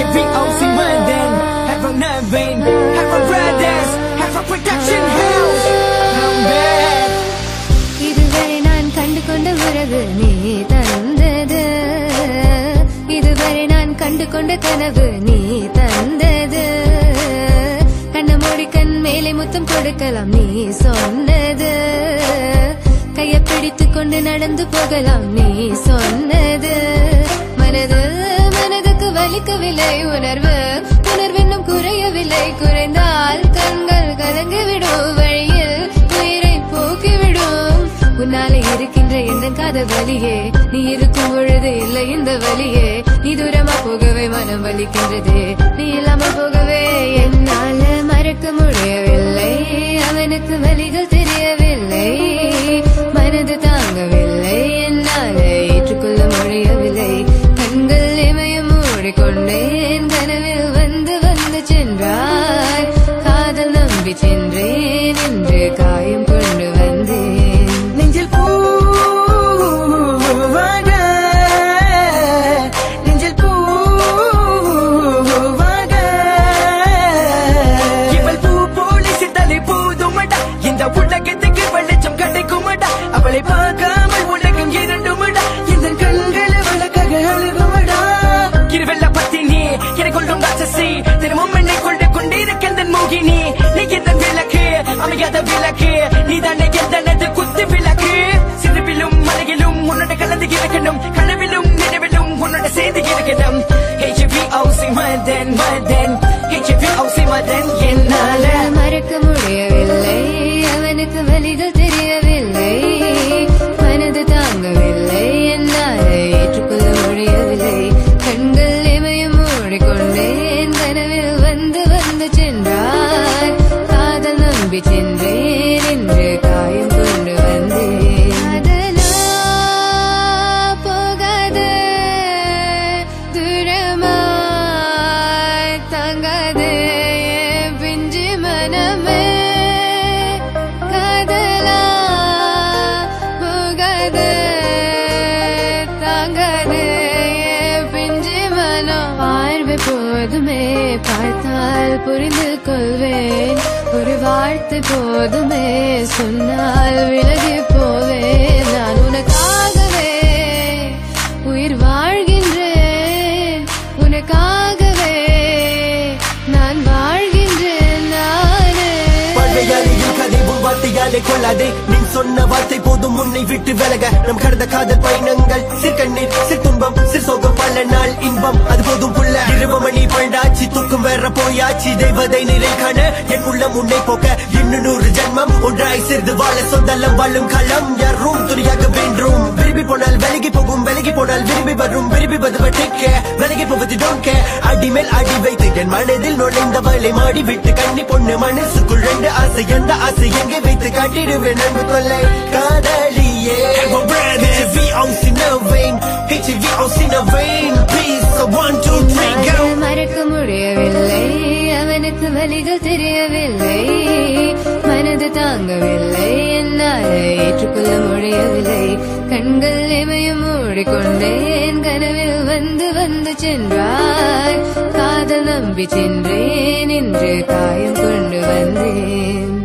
HVOC London, have a Naveen, have a brothers, have a production house. I'm bad. இதுவரை நான் கண்டு கொண்ட உறவு நீ தந்தது, இதுவரை நான் கண்டு கொண்ட கனவு நீ தந்தது. கண்ண மூடி கண் மேலே முத்தம் கொடுக்கலாம் நீ சொன்னது, கைய பிடித்துக் கொண்டு நடந்து போகலாம் நீ சொன்னது. மனதுக்கு வலிக்கவில்லை உணர்வு, உணர்வென்னும் குறையவில்லை, குறைந்தால் கண்கள் கலங்கிவிடும், வழியில் உயிரை போக்கிவிடும். உன்னாலே இருக்கின்ற எந்த காதல் வலியே, நீ இருக்கும் பொழுது இல்லை இந்த வலியே. நீ தூரமா போகவே மனம் வலிக்கின்றது, நீ இல்லாமல் போகவே என்னால மறக்க முடியவில்லை. அவனுக்கு வலிகள் தெரியவில்லை, மனது தாங்கவில்லை, என்னால ஏற்றுக்கொள்ள முடியவில்லை. கண்கள் இமயம் மூடிக்கொண்டேன், கனவில் வந்து வந்து சென்றாய். காதல் நம்பி சென்றேன், என்று காயம் கொண்டு வந்தேன். நெஞ்சில் பூவாக, நெஞ்சில் பூவாக, இவள் பூ போலி சித்தலை பூதுமடா, இந்த உலகத்துக்கு வெளிச்சம் கிடைக்குமடா. அவளை பார்க்காமல் உலகம் இரண்டுமடா, இந்த கண்கள் வழக்காக அழுகுமடா. இருவெல்ல பத்தினி எனக்குள்ளும் ராட்சசி, தினமும் என்னை கொண்டு கொண்டிருக்கின்ற மோகினி. நீ எந்த விளக்கு, அமையாத விளக்கு, நீ தானே எந்தனது குத்து விளக்கு. சிறுவிலும் மலையிலும் உன்னோட கலந்து இருக்கணும், கனவிலும் நினைவிலும் உன்னோட சேர்ந்து இருக்கணும். HVOC London, London, HVOC London. என்னால மறக்க முடியவில்லை, அவனுக்கு வலிகள் தெரியவில்லை, மனது தாங்கவில்லை, என்னால ஏற்றுக்கொள்ள முடியவில்லை. கண்கள் இமயம் மூடிக்கொண்டேன், கனவில் வந்து வந்து சென்றாய். காதல் நம்பி சென்றேன், என்று காயம் கொண்டு வந்தேன். அதனா போகாதே, தூரமாய் தாங்காதே என் பிஞ்சு மனமே. காதலா போகாதே, தாங்காதே என் பிஞ்சு மனம். பார்வை போதுமே, பார்த்தால் புரிந்து கொள்வேன். ஒரு வார்த்தை போதுமே, சொன்னால் விலகி போவேன். நான் உனக்காகவே உயிர் வாழ்கின்றேன், உனக்காகவே நான் வாழ்கின்றேன். நானே வாழ்வையாலையும் கதை உன் வார்த்தையாலே கொள்ளாதே. நீ சொன்ன வார்த்தை போதும் உன்னை விட்டு விலக. நம் கடந்த காதல் பயணங்கள் சிற்கண்ணீர், சிற்துன்பம், சிற்சோகம், பல நாள் இன்பம், அது போதும் புள்ள. 20 மணி பண்டாச்சு, தூக்கம் வேற போயாச்சு, தெய்வதை நிலை காண என் உள்ளம் உன்னை போக்க. இன்னும் 100 ஜென்மம் ஒன்றாய் சேர்ந்து வாழ, சொந்தலம் வாழும் களம் யாரும் துணியாக வேண்டும். விரும்பி போனால் விலகி போகும், விலகி போனால் விரும்பி வரும், விரும்பி வருவ டேக் கேர், விலகி போவது டோன்ட் கேர். அடி மேல் அடி வைத்து என் மனதில் நுழைந்த வலை மாடி விட்டு கண்ணி பொண்ணு மனசுக்குள் 2 ஆசை, எந்த ஆசை எங்கே வைத்து காட்டிடுவேன் அன்பு தொல்லை காதலியே. HVOC Naveen, HVOC Naveen, please 1 2 3 go. மறக்க முடியவில்லை, அவனுக்கு வலிகள் தெரியவில்லை, மனது தாங்கவில்லை, என்னால் ஏற்றுக்கொள்ள முடியவில்லை. கண்கள் இமயம் மூடிக்கொண்டேன், கனவில் வந்து வந்து சென்றாய். காதல் நம்பி சென்றேன், என்று காயம் கொண்டு வந்தேன்.